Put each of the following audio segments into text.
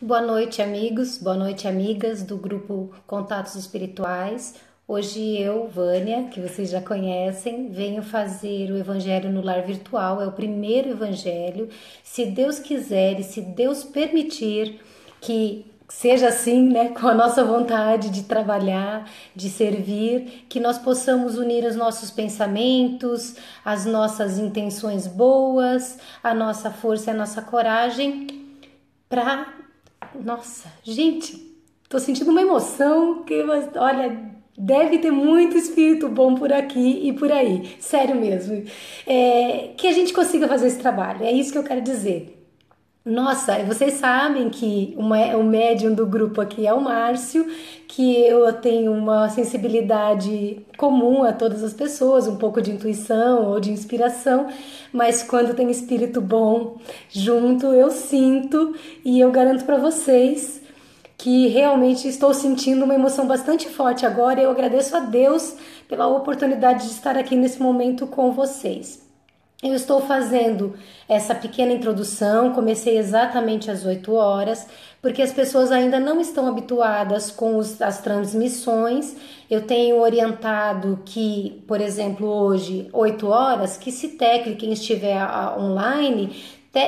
Boa noite, amigos, boa noite, amigas do grupo Contatos Espirituais. Hoje eu, Vânia, que vocês já conhecem, venho fazer o Evangelho no Lar Virtual. É o primeiro Evangelho. Se Deus quiser e se Deus permitir que seja assim, né, com a nossa vontade de trabalhar, de servir, que nós possamos unir os nossos pensamentos, as nossas intenções boas, a nossa força e a nossa coragem para nossa, gente, tô sentindo uma emoção que, olha, deve ter muito espírito bom por aqui e por aí. Sério mesmo. Que a gente consiga fazer esse trabalho. É isso que eu quero dizer. Nossa, vocês sabem que o médium do grupo aqui é o Márcio, que eu tenho uma sensibilidade comum a todas as pessoas, um pouco de intuição ou de inspiração, mas quando tem espírito bom junto, eu sinto e eu garanto para vocês que realmente estou sentindo uma emoção bastante forte agora e eu agradeço a Deus pela oportunidade de estar aqui nesse momento com vocês. Eu estou fazendo essa pequena introdução, comecei exatamente às 8 horas, porque as pessoas ainda não estão habituadas com as transmissões. Eu tenho orientado que, por exemplo, hoje, 8 horas, que se tecle quem estiver online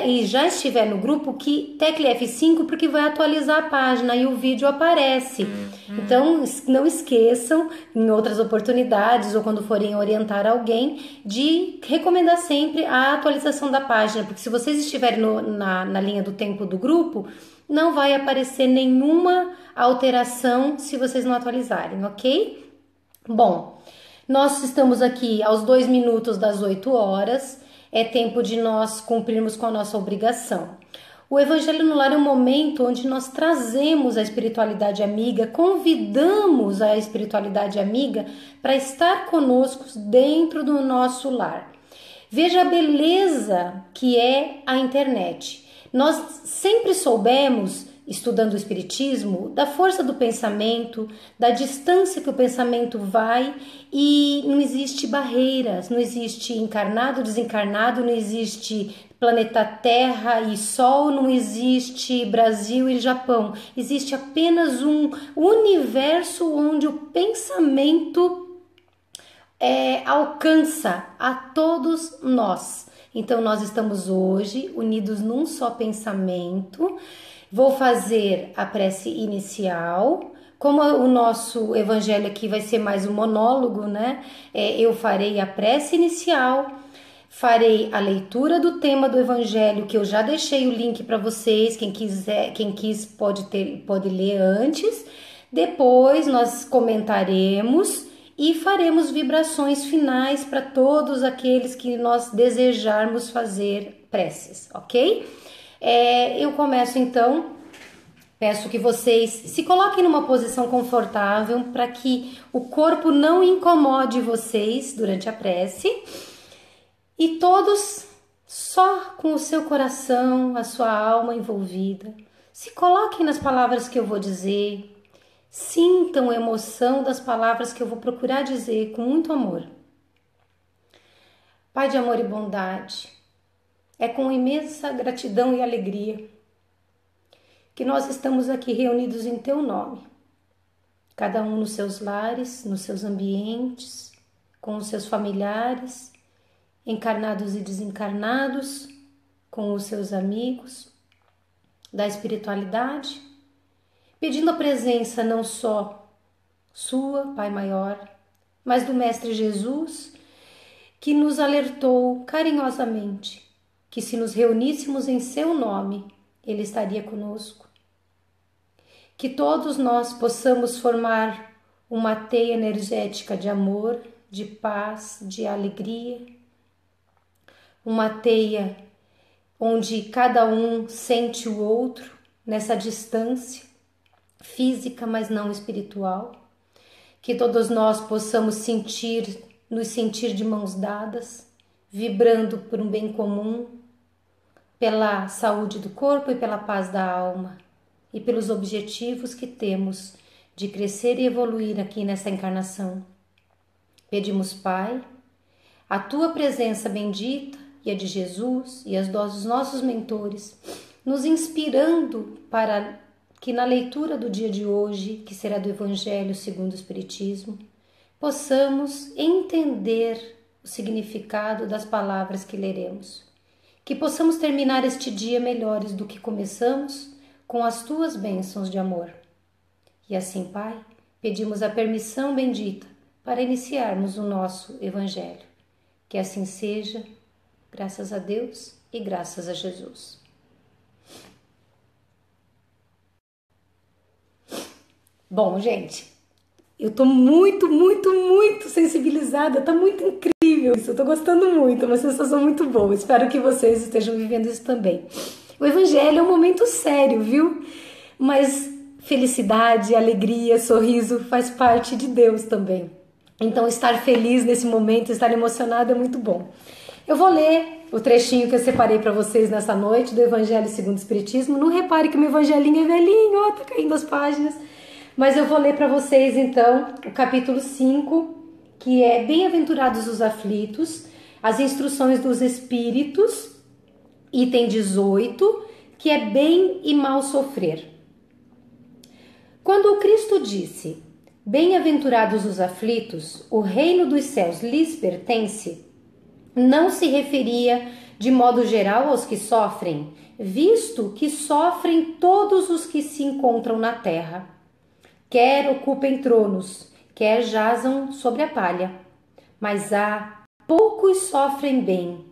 e já estiver no grupo, que tecle F5 porque vai atualizar a página e o vídeo aparece. Então, não esqueçam, em outras oportunidades ou quando forem orientar alguém, de recomendar sempre a atualização da página, porque se vocês estiverem na linha do tempo do grupo, não vai aparecer nenhuma alteração se vocês não atualizarem, ok? Bom, nós estamos aqui aos 2 minutos das 8 horas, é tempo de nós cumprirmos com a nossa obrigação. O Evangelho no Lar é um momento onde nós trazemos a espiritualidade amiga, convidamos a espiritualidade amiga para estar conosco dentro do nosso lar. Veja a beleza que é a internet. Nós sempre soubemos, estudando o Espiritismo, da força do pensamento, da distância que o pensamento vai e não existe barreiras, não existe encarnado, desencarnado, não existe planeta Terra e Sol, não existe Brasil e Japão. Existe apenas um universo onde o pensamento alcança a todos nós. Então nós estamos hoje unidos num só pensamento. Vou fazer a prece inicial. Como o nosso evangelho aqui vai ser mais um monólogo, né? Eu farei a prece inicial, farei a leitura do tema do evangelho, que eu já deixei o link para vocês, quem quiser, quem quis pode ler antes. Depois nós comentaremos e faremos vibrações finais para todos aqueles que nós desejarmos fazer preces, ok? Eu começo então, peço que vocês se coloquem numa posição confortável para que o corpo não incomode vocês durante a prece e todos só com o seu coração, a sua alma envolvida. Se coloquem nas palavras que eu vou dizer, sintam a emoção das palavras que eu vou procurar dizer com muito amor. Pai de amor e bondade, é com imensa gratidão e alegria que nós estamos aqui reunidos em Teu nome, cada um nos seus lares, nos seus ambientes, com os seus familiares, encarnados e desencarnados, com os seus amigos da espiritualidade, pedindo a presença não só sua, Pai Maior, mas do Mestre Jesus, que nos alertou carinhosamente que se nos reuníssemos em seu nome, Ele estaria conosco. Que todos nós possamos formar uma teia energética de amor, de paz, de alegria, uma teia onde cada um sente o outro nessa distância física, mas não espiritual. Que todos nós possamos nos sentir de mãos dadas, vibrando por um bem comum, pela saúde do corpo e pela paz da alma, e pelos objetivos que temos de crescer e evoluir aqui nessa encarnação. Pedimos, Pai, a Tua presença bendita e a de Jesus e as dos nossos mentores, nos inspirando para que na leitura do dia de hoje, que será do Evangelho segundo o Espiritismo, possamos entender o significado das palavras que leremos. Que possamos terminar este dia melhores do que começamos, com as tuas bênçãos de amor. E assim, Pai, pedimos a permissão bendita para iniciarmos o nosso Evangelho. Que assim seja, graças a Deus e graças a Jesus. Bom, gente, eu tô muito sensibilizada, tá muito incrível isso, eu tô gostando muito, uma sensação muito boa, espero que vocês estejam vivendo isso também. O Evangelho é um momento sério, viu? Mas felicidade, alegria, sorriso faz parte de Deus também. Então estar feliz nesse momento, estar emocionado é muito bom. Eu vou ler o trechinho que eu separei para vocês nessa noite do Evangelho segundo o Espiritismo. Não repare que meu evangelinho é velhinho, ó, tá caindo as páginas. Mas eu vou ler para vocês então o capítulo 5, que é Bem-aventurados os aflitos, as instruções dos espíritos, item 18, que é bem e mal sofrer. Quando o Cristo disse: Bem-aventurados os aflitos, o reino dos céus lhes pertence, não se referia de modo geral aos que sofrem, visto que sofrem todos os que se encontram na terra. Quer ocupem tronos, quer jazam sobre a palha. Mas poucos sofrem bem,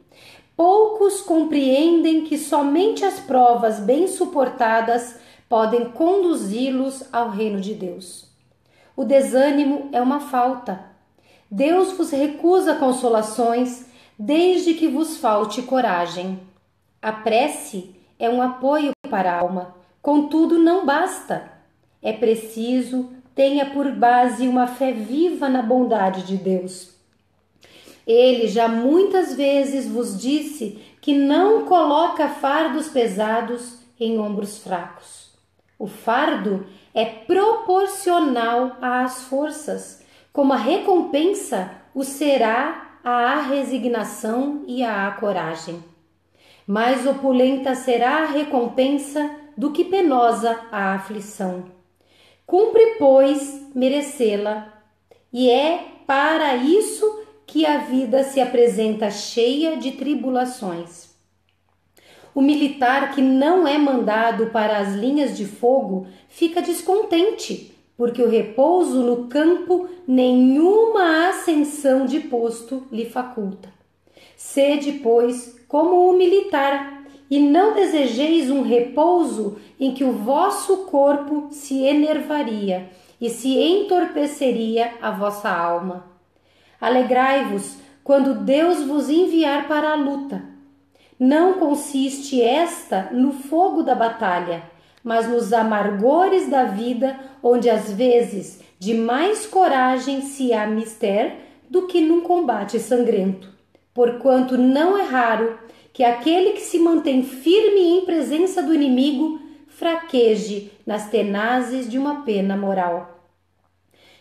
poucos compreendem que somente as provas bem suportadas podem conduzi-los ao reino de Deus. O desânimo é uma falta. Deus vos recusa consolações desde que vos falte coragem. A prece é um apoio para a alma, contudo não basta. É preciso tenha por base uma fé viva na bondade de Deus. Ele já muitas vezes vos disse que não coloca fardos pesados em ombros fracos. O fardo é proporcional às forças, como a recompensa o será à resignação e à coragem. Mais opulenta será a recompensa do que penosa a aflição. Cumpre, pois, merecê-la, e é para isso que a vida se apresenta cheia de tribulações. O militar que não é mandado para as linhas de fogo fica descontente, porque o repouso no campo nenhuma ascensão de posto lhe faculta. Sede, pois, como o militar, e não desejeis um repouso em que o vosso corpo se enervaria e se entorpeceria a vossa alma. Alegrai-vos quando Deus vos enviar para a luta. Não consiste esta no fogo da batalha, mas nos amargores da vida, onde às vezes de mais coragem se há mister do que num combate sangrento. Porquanto não é raro que aquele que se mantém firme em presença do inimigo fraqueje nas tenazes de uma pena moral.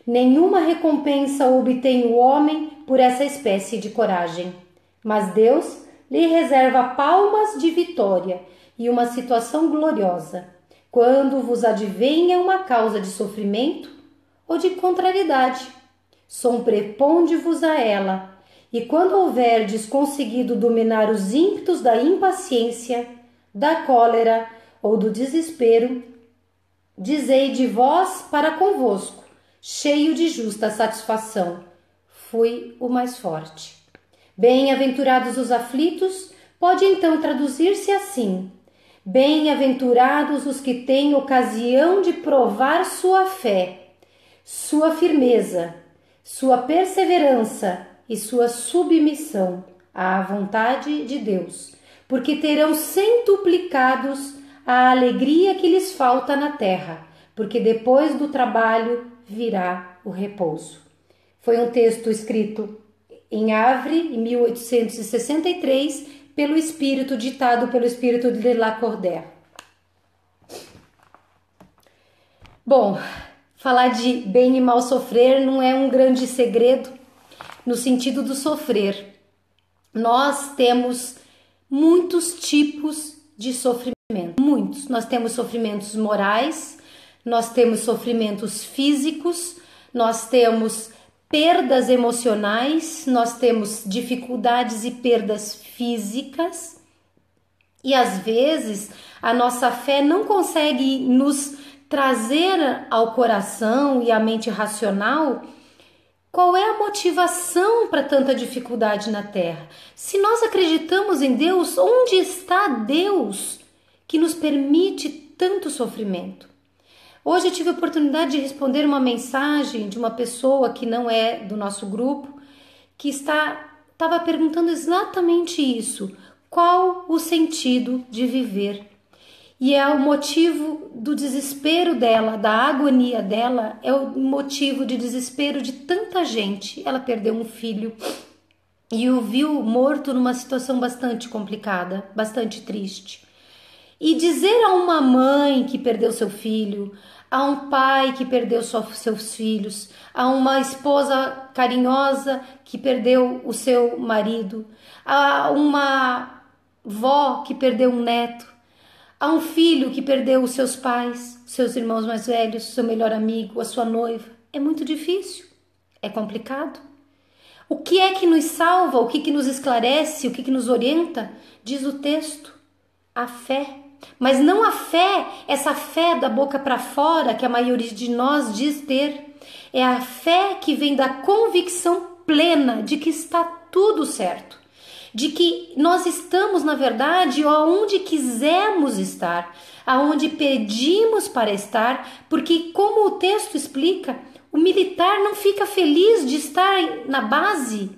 Nenhuma recompensa obtém o homem por essa espécie de coragem, mas Deus lhe reserva palmas de vitória e uma situação gloriosa, quando vos advenha uma causa de sofrimento ou de contrariedade. Sobreponde-vos a ela, e quando houverdes conseguido dominar os ímpetos da impaciência, da cólera ou do desespero, dizei de vós para convosco, cheio de justa satisfação: fui o mais forte. Bem-aventurados os aflitos pode então traduzir-se assim: bem-aventurados os que têm ocasião de provar sua fé, sua firmeza, sua perseverança e sua submissão à vontade de Deus, porque terão centuplicados a alegria que lhes falta na terra, porque depois do trabalho virá o repouso. Foi um texto escrito em Havre, em 1863, pelo Espírito, ditado pelo Espírito de Lacordaire. Bom, falar de bem e mal sofrer não é um grande segredo no sentido do sofrer. Nós temos muitos tipos de sofrimento, muitos. Nós temos sofrimentos morais, nós temos sofrimentos físicos, nós temos perdas emocionais, nós temos dificuldades e perdas físicas, e às vezes a nossa fé não consegue nos trazer ao coração e à mente racional qual é a motivação para tanta dificuldade na Terra. Se nós acreditamos em Deus, onde está Deus que nos permite tanto sofrimento? Hoje eu tive a oportunidade de responder uma mensagem de uma pessoa que não é do nosso grupo, que estava perguntando exatamente isso. Qual o sentido de viver? E é o motivo do desespero dela, da agonia dela, é o motivo de desespero de tanta gente. Ela perdeu um filho e o viu morto numa situação bastante complicada, bastante triste. E dizer a uma mãe que perdeu seu filho, a um pai que perdeu seus filhos, a uma esposa carinhosa que perdeu o seu marido, a uma vó que perdeu um neto, a um filho que perdeu os seus pais, seus irmãos mais velhos, seu melhor amigo, a sua noiva. É muito difícil, é complicado. O que é que nos salva, o que nos esclarece, o que nos orienta? Diz o texto, a fé. Mas não a fé, essa fé da boca para fora que a maioria de nós diz ter. É a fé que vem da convicção plena de que está tudo certo. De que nós estamos, na verdade, onde quisermos estar, aonde pedimos para estar, porque, como o texto explica, o militar não fica feliz de estar na base,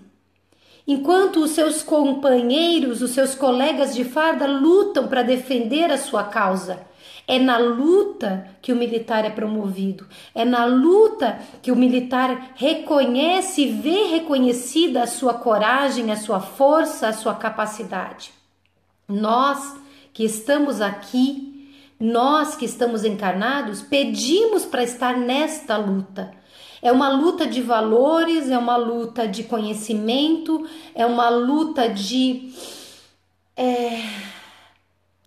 enquanto os seus companheiros, os seus colegas de farda lutam para defender a sua causa. É na luta que o militar é promovido, é na luta que o militar reconhece e vê reconhecida a sua coragem, a sua força, a sua capacidade. Nós que estamos aqui, nós que estamos encarnados, pedimos para estar nesta luta. É uma luta de valores, é uma luta de conhecimento, é uma luta de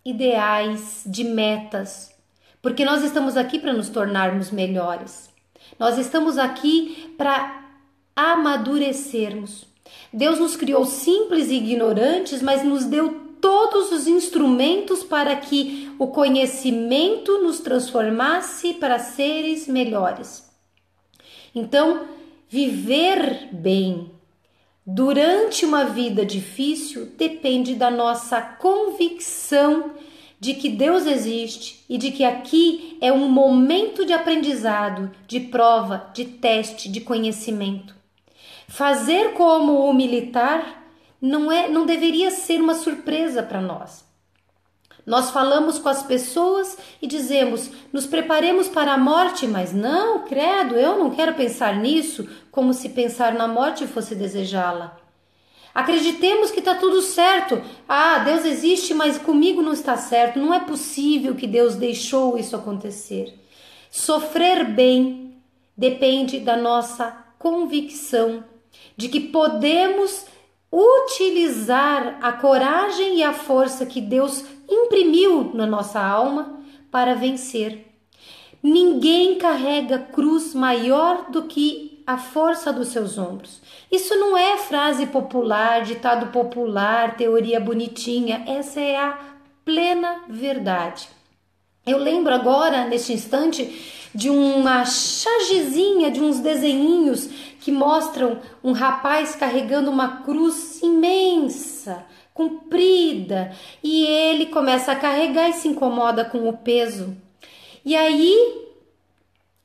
ideais, de metas, porque nós estamos aqui para nos tornarmos melhores. Nós estamos aqui para amadurecermos. Deus nos criou simples e ignorantes, mas nos deu todos os instrumentos para que o conhecimento nos transformasse para seres melhores. Então, viver bem durante uma vida difícil depende da nossa convicção de que Deus existe e de que aqui é um momento de aprendizado, de prova, de teste, de conhecimento. Fazer como o militar não deveria ser uma surpresa para nós. Nós falamos com as pessoas e dizemos, nos preparemos para a morte, mas não, credo, eu não quero pensar nisso, como se pensar na morte fosse desejá-la. Acreditemos que está tudo certo. Ah, Deus existe, mas comigo não está certo. Não é possível que Deus deixou isso acontecer. Sofrer bem depende da nossa convicção de que podemos utilizar a coragem e a força que Deus imprimiu na nossa alma para vencer. Ninguém carrega cruz maior do que a força dos seus ombros. Isso não é frase popular, ditado popular, teoria bonitinha. Essa é a plena verdade. Eu lembro agora, neste instante, de uma chargezinha, de uns desenhinhos que mostram um rapaz carregando uma cruz imensa, comprida, e ele começa a carregar e se incomoda com o peso. E aí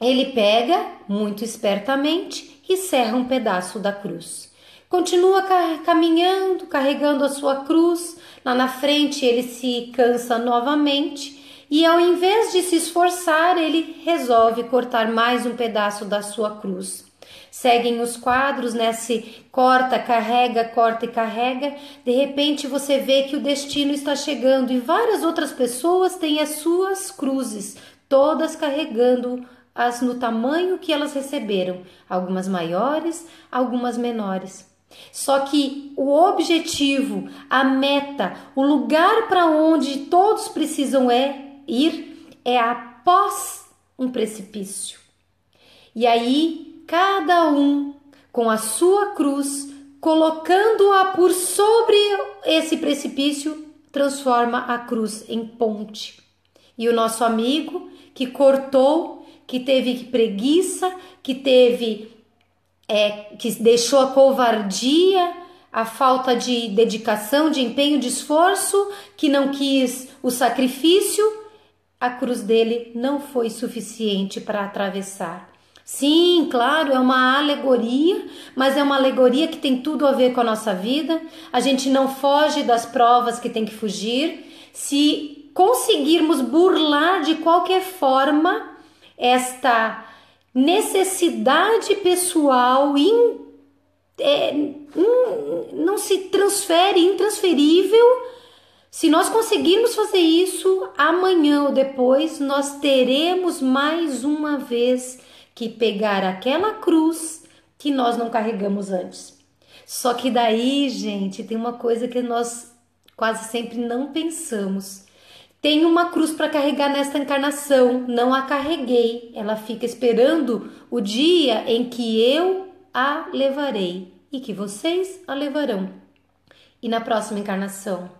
ele pega, muito espertamente, e serra um pedaço da cruz. Continua caminhando, carregando a sua cruz. Lá na frente ele se cansa novamente e, ao invés de se esforçar, ele resolve cortar mais um pedaço da sua cruz. Seguem os quadros, né? Se corta e carrega. De repente você vê que o destino está chegando e várias outras pessoas têm as suas cruzes, todas carregando no tamanho que elas receberam, algumas maiores, algumas menores. Só que o objetivo, a meta, o lugar para onde todos precisam ir é após um precipício. E aí, cada um com a sua cruz, colocando-a por sobre esse precipício, transforma a cruz em ponte. E o nosso amigo que cortou, que teve preguiça, que deixou a covardia, a falta de dedicação, de empenho, de esforço, que não quis o sacrifício, a cruz dele não foi suficiente para atravessar. Sim, claro, é uma alegoria, mas é uma alegoria que tem tudo a ver com a nossa vida. A gente não foge das provas que tem que fugir. Se conseguirmos burlar de qualquer forma esta necessidade pessoal não se transfere, intransferível, se nós conseguirmos fazer isso, amanhã ou depois nós teremos mais uma vez que pegar aquela cruz que nós não carregamos antes. Só que daí, gente, tem uma coisa que nós quase sempre não pensamos. Tem uma cruz para carregar nesta encarnação, não a carreguei. Ela fica esperando o dia em que eu a levarei e que vocês a levarão. E na próxima encarnação,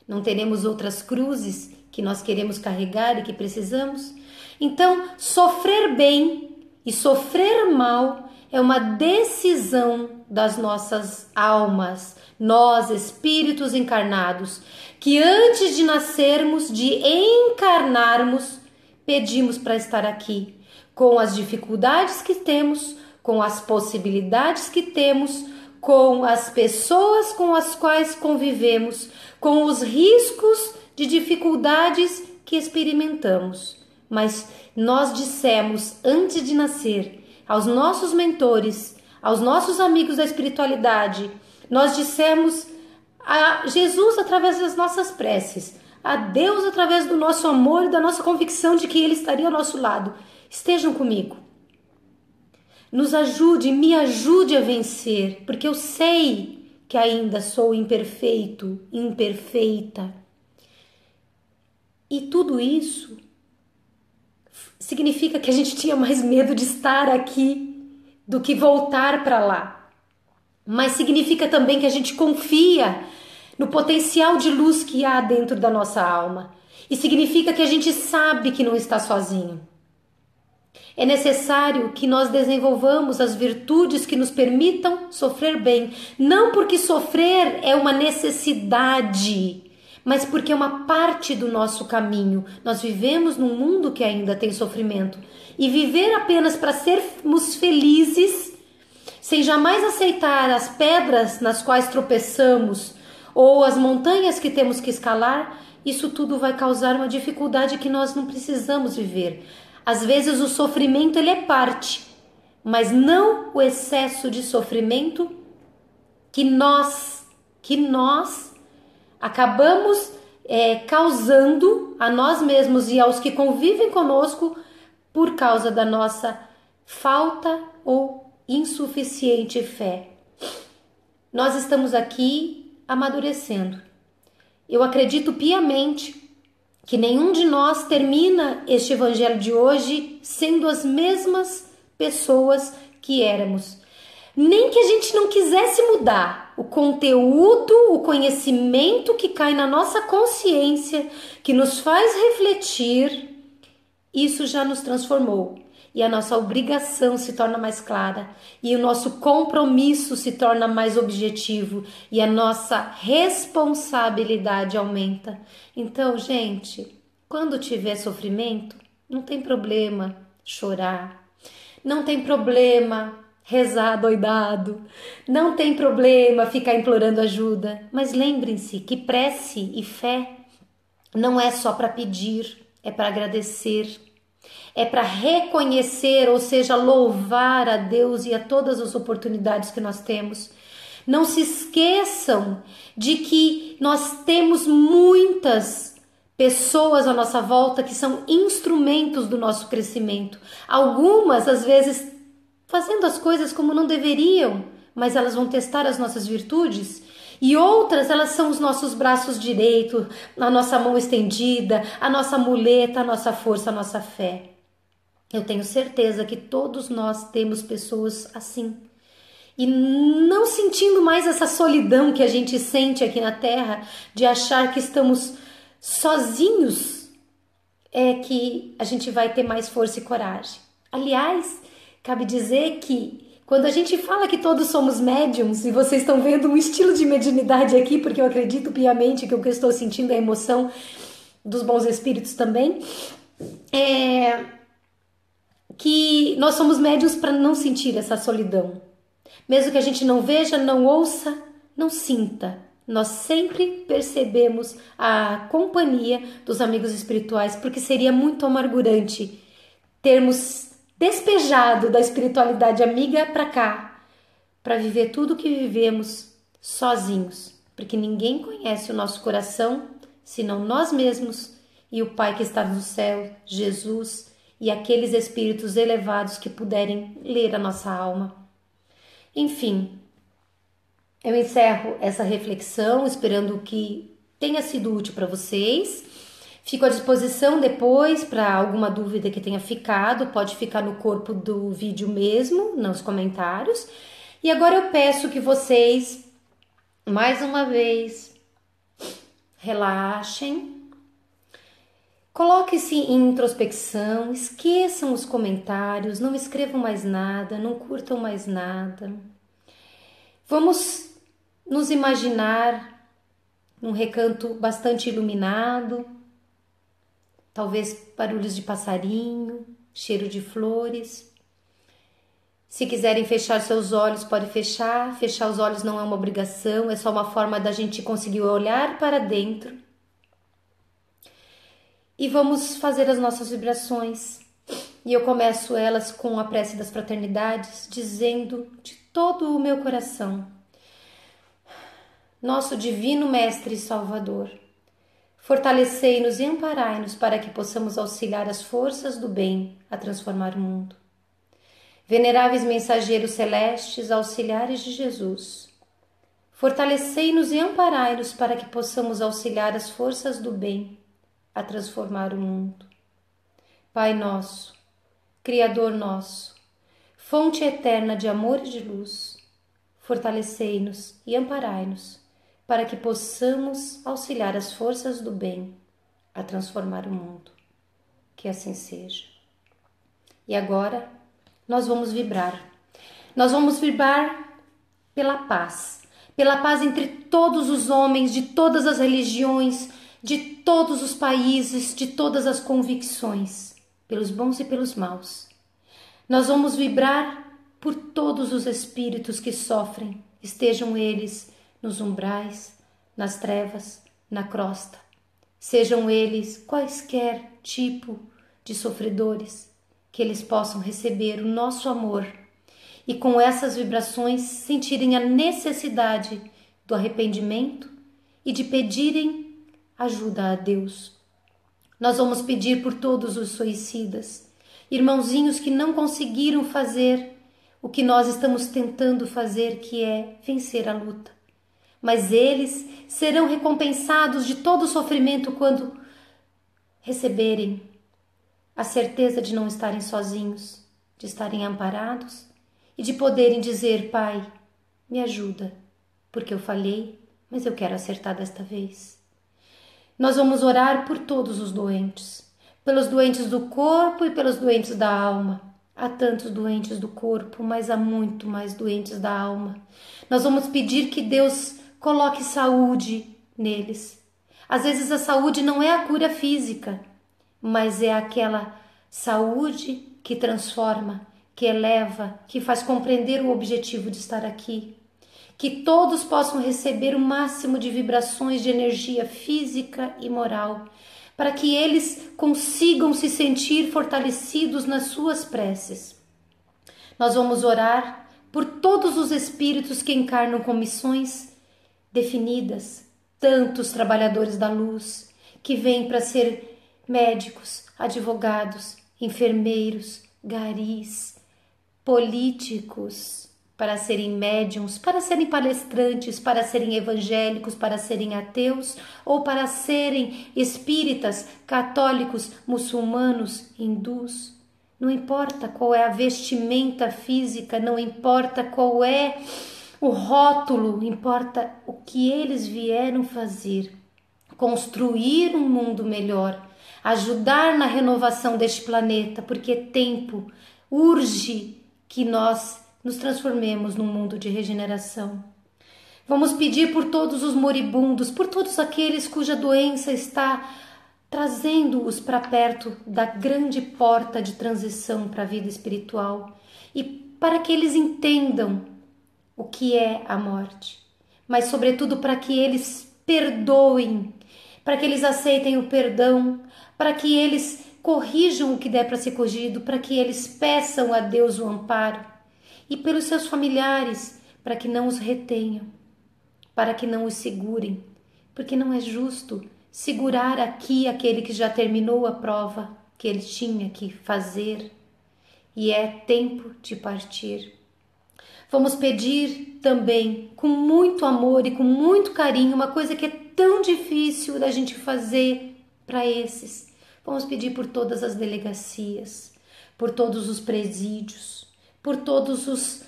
não teremos outras cruzes que nós queremos carregar e que precisamos? Então, sofrer bem e sofrer mal é uma decisão das nossas almas, nós, espíritos encarnados, que antes de nascermos, de encarnarmos, pedimos para estar aqui, com as dificuldades que temos, com as possibilidades que temos, com as pessoas com as quais convivemos, com os riscos de dificuldades que experimentamos. Mas nós dissemos antes de nascer aos nossos mentores, aos nossos amigos da espiritualidade, nós dissemos a Jesus através das nossas preces, a Deus através do nosso amor e da nossa convicção de que Ele estaria ao nosso lado. Estejam comigo. Nos ajude, me ajude a vencer, porque eu sei que ainda sou imperfeito, imperfeita. E tudo isso significa que a gente tinha mais medo de estar aqui do que voltar para lá. Mas significa também que a gente confia no potencial de luz que há dentro da nossa alma. E significa que a gente sabe que não está sozinho. É necessário que nós desenvolvamos as virtudes que nos permitam sofrer bem. Não porque sofrer é uma necessidade, mas porque é uma parte do nosso caminho. Nós vivemos num mundo que ainda tem sofrimento. E viver apenas para sermos felizes, sem jamais aceitar as pedras nas quais tropeçamos ou as montanhas que temos que escalar, isso tudo vai causar uma dificuldade que nós não precisamos viver. Às vezes o sofrimento ele é parte, mas não o excesso de sofrimento que nós acabamos causando a nós mesmos e aos que convivem conosco por causa da nossa falta ou insuficiente fé. Nós estamos aqui amadurecendo. Eu acredito piamente que nenhum de nós termina este evangelho de hoje sendo as mesmas pessoas que éramos. Nem que a gente não quisesse mudar o conteúdo, o conhecimento que cai na nossa consciência, que nos faz refletir, isso já nos transformou. E a nossa obrigação se torna mais clara, e o nosso compromisso se torna mais objetivo, e a nossa responsabilidade aumenta. Então, gente, quando tiver sofrimento, não tem problema chorar, não tem problema rezar doidado, não tem problema ficar implorando ajuda, mas lembrem-se que prece e fé não é só para pedir, é para agradecer. É para reconhecer, ou seja, louvar a Deus e a todas as oportunidades que nós temos. Não se esqueçam de que nós temos muitas pessoas à nossa volta que são instrumentos do nosso crescimento. Algumas, às vezes, fazendo as coisas como não deveriam, mas elas vão testar as nossas virtudes. E outras, elas são os nossos braços direitos, a nossa mão estendida, a nossa muleta, a nossa força, a nossa fé. Eu tenho certeza que todos nós temos pessoas assim. E não sentindo mais essa solidão que a gente sente aqui na Terra, de achar que estamos sozinhos, é que a gente vai ter mais força e coragem. Aliás, cabe dizer que quando a gente fala que todos somos médiums, e vocês estão vendo um estilo de mediunidade aqui, porque eu acredito piamente que o que eu estou sentindo é a emoção dos bons espíritos também, que nós somos médiums para não sentir essa solidão. Mesmo que a gente não veja, não ouça, não sinta, nós sempre percebemos a companhia dos amigos espirituais, porque seria muito amargurante termos despejado da espiritualidade amiga para cá, para viver tudo o que vivemos sozinhos, porque ninguém conhece o nosso coração senão nós mesmos e o Pai que está no céu, Jesus e aqueles espíritos elevados que puderem ler a nossa alma. Enfim, eu encerro essa reflexão esperando que tenha sido útil para vocês. Fico à disposição depois para alguma dúvida que tenha ficado, pode ficar no corpo do vídeo mesmo, nos comentários. E agora eu peço que vocês, mais uma vez, relaxem, coloquem-se em introspecção, esqueçam os comentários, não escrevam mais nada, não curtam mais nada. Vamos nos imaginar num recanto bastante iluminado, talvez barulhos de passarinho, cheiro de flores. Se quiserem fechar seus olhos, pode fechar. Fechar os olhos não é uma obrigação, é só uma forma da gente conseguir olhar para dentro. E vamos fazer as nossas vibrações. E eu começo elas com a prece das fraternidades, dizendo de todo o meu coração: nosso divino Mestre e Salvador, fortalecei-nos e amparai-nos para que possamos auxiliar as forças do bem a transformar o mundo. Veneráveis mensageiros celestes, auxiliares de Jesus, fortalecei-nos e amparai-nos para que possamos auxiliar as forças do bem a transformar o mundo. Pai nosso, Criador nosso, fonte eterna de amor e de luz, fortalecei-nos e amparai-nos para que possamos auxiliar as forças do bem a transformar o mundo. Que assim seja. E agora nós vamos vibrar. Nós vamos vibrar pela paz entre todos os homens, de todas as religiões, de todos os países, de todas as convicções, pelos bons e pelos maus. Nós vamos vibrar por todos os espíritos que sofrem, estejam eles nos umbrais, nas trevas, na crosta, sejam eles quaisquer tipo de sofredores, que eles possam receber o nosso amor e com essas vibrações sentirem a necessidade do arrependimento e de pedirem ajuda a Deus. Nós vamos pedir por todos os suicidas, irmãozinhos que não conseguiram fazer o que nós estamos tentando fazer, que é vencer a luta. Mas eles serão recompensados de todo o sofrimento quando receberem a certeza de não estarem sozinhos, de estarem amparados e de poderem dizer: Pai, me ajuda, porque eu falhei, mas eu quero acertar desta vez. Nós vamos orar por todos os doentes, pelos doentes do corpo e pelos doentes da alma. Há tantos doentes do corpo, mas há muito mais doentes da alma. Nós vamos pedir que Deus coloque saúde neles. Às vezes a saúde não é a cura física, mas é aquela saúde que transforma, que eleva, que faz compreender o objetivo de estar aqui. Que todos possam receber o máximo de vibrações de energia física e moral, para que eles consigam se sentir fortalecidos nas suas preces. Nós vamos orar por todos os espíritos que encarnam com missões definidas, tantos trabalhadores da luz que vêm para ser médicos, advogados, enfermeiros, garis, políticos, para serem médiuns, para serem palestrantes, para serem evangélicos, para serem ateus ou para serem espíritas, católicos, muçulmanos, hindus. Não importa qual é a vestimenta física, não importa qual é o rótulo, importa o que eles vieram fazer. Construir um mundo melhor, ajudar na renovação deste planeta, porque é tempo, urge que nós nos transformemos num mundo de regeneração. Vamos pedir por todos os moribundos, por todos aqueles cuja doença está trazendo-os para perto da grande porta de transição para a vida espiritual e para que eles entendam o que é a morte, mas sobretudo para que eles perdoem, para que eles aceitem o perdão, para que eles corrijam o que der para ser corrigido, para que eles peçam a Deus o amparo e pelos seus familiares, para que não os retenham, para que não os segurem, porque não é justo segurar aqui aquele que já terminou a prova que ele tinha que fazer e é tempo de partir. Vamos pedir também, com muito amor e com muito carinho, uma coisa que é tão difícil da gente fazer para esses. Vamos pedir por todas as delegacias, por todos os presídios, por todos os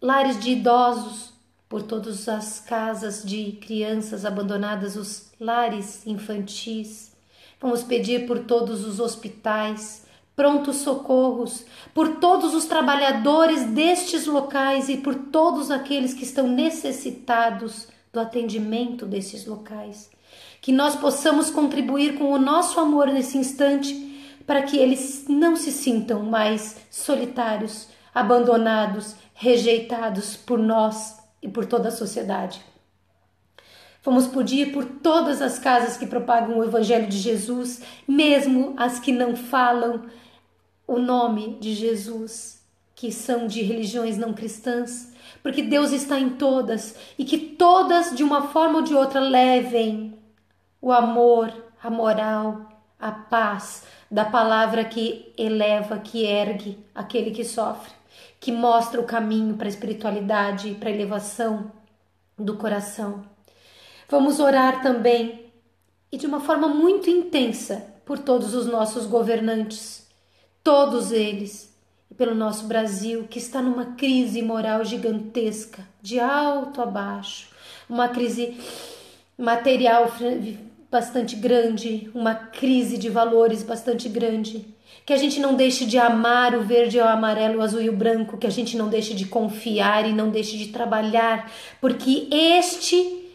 lares de idosos, por todas as casas de crianças abandonadas, os lares infantis. Vamos pedir por todos os hospitais, prontos socorros, por todos os trabalhadores destes locais e por todos aqueles que estão necessitados do atendimento desses locais. Que nós possamos contribuir com o nosso amor nesse instante para que eles não se sintam mais solitários, abandonados, rejeitados por nós e por toda a sociedade. Vamos pedir por todas as casas que propagam o Evangelho de Jesus, mesmo as que não falam o nome de Jesus, que são de religiões não cristãs, porque Deus está em todas e que todas, de uma forma ou de outra, levem o amor, a moral, a paz da palavra que eleva, que ergue aquele que sofre, que mostra o caminho para a espiritualidade, para a elevação do coração. Vamos orar também, e de uma forma muito intensa, por todos os nossos governantes, todos eles, e pelo nosso Brasil, que está numa crise moral gigantesca, de alto a baixo, uma crise material bastante grande, uma crise de valores bastante grande. Que a gente não deixe de amar o verde, o amarelo, o azul e o branco, que a gente não deixe de confiar e não deixe de trabalhar, porque este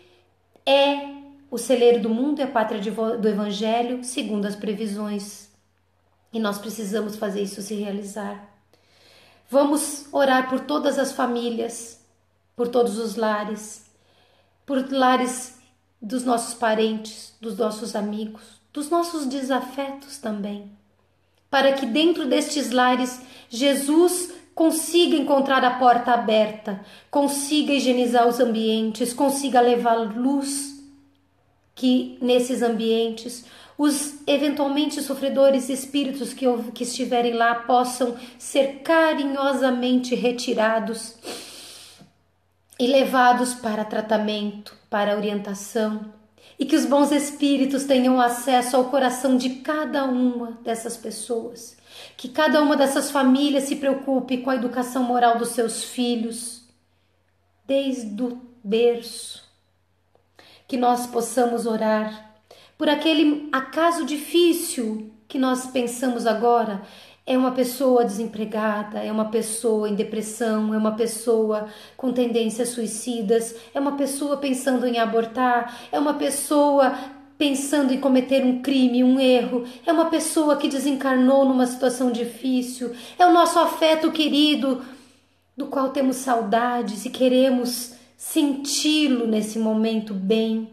é o celeiro do mundo e a pátria do Evangelho, segundo as previsões. E nós precisamos fazer isso se realizar. Vamos orar por todas as famílias, por todos os lares, por lares dos nossos parentes, dos nossos amigos, dos nossos desafetos também, para que dentro destes lares Jesus consiga encontrar a porta aberta, consiga higienizar os ambientes, consiga levar luz, que nesses ambientes os eventualmente sofredores espíritos que estiverem lá possam ser carinhosamente retirados e levados para tratamento, para orientação, e que os bons espíritos tenham acesso ao coração de cada uma dessas pessoas, que cada uma dessas famílias se preocupe com a educação moral dos seus filhos, desde o berço, que nós possamos orar por aquele acaso difícil que nós pensamos agora. É uma pessoa desempregada, é uma pessoa em depressão, é uma pessoa com tendências suicidas, é uma pessoa pensando em abortar, é uma pessoa pensando em cometer um crime, um erro, é uma pessoa que desencarnou numa situação difícil, é o nosso afeto querido, do qual temos saudades e queremos senti-lo nesse momento bem,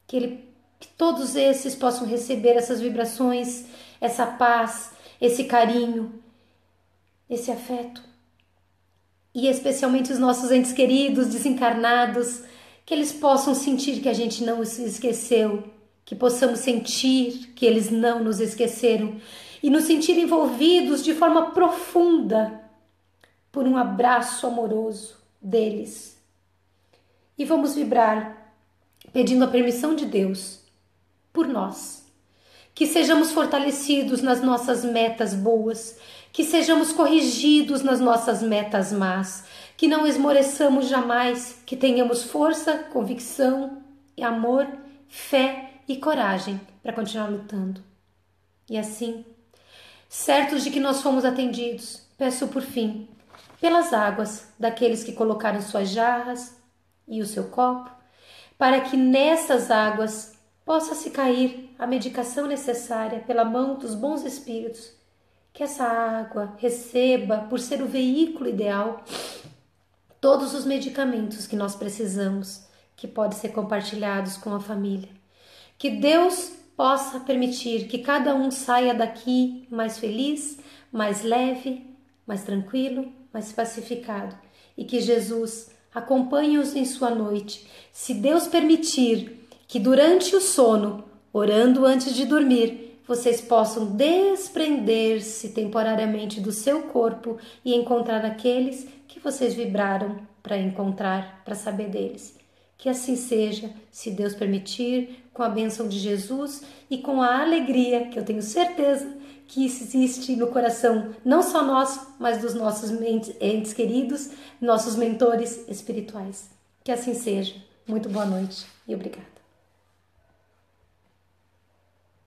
que todos esses possam receber essas vibrações, essa paz, esse carinho, esse afeto. E especialmente os nossos entes queridos, desencarnados, que eles possam sentir que a gente não os esqueceu, que possamos sentir que eles não nos esqueceram e nos sentir envolvidos de forma profunda por um abraço amoroso deles. E vamos vibrar pedindo a permissão de Deus por nós, que sejamos fortalecidos nas nossas metas boas, que sejamos corrigidos nas nossas metas más, que não esmoreçamos jamais, que tenhamos força, convicção, amor, fé e coragem para continuar lutando. E assim, certos de que nós fomos atendidos, peço por fim, pelas águas daqueles que colocaram suas jarras e o seu copo, para que nessas águas possa se cair a medicação necessária pela mão dos bons espíritos, que essa água receba, por ser o veículo ideal, todos os medicamentos que nós precisamos, que podem ser compartilhados com a família. Que Deus possa permitir que cada um saia daqui mais feliz, mais leve, mais tranquilo, mais pacificado. E que Jesus acompanhe-os em sua noite. Se Deus permitir que durante o sono, orando antes de dormir, vocês possam desprender-se temporariamente do seu corpo e encontrar aqueles que vocês vibraram para encontrar, para saber deles. Que assim seja, se Deus permitir, com a bênção de Jesus e com a alegria que eu tenho certeza que existe no coração, não só nosso, mas dos nossos entes queridos, nossos mentores espirituais. Que assim seja. Muito boa noite e obrigada.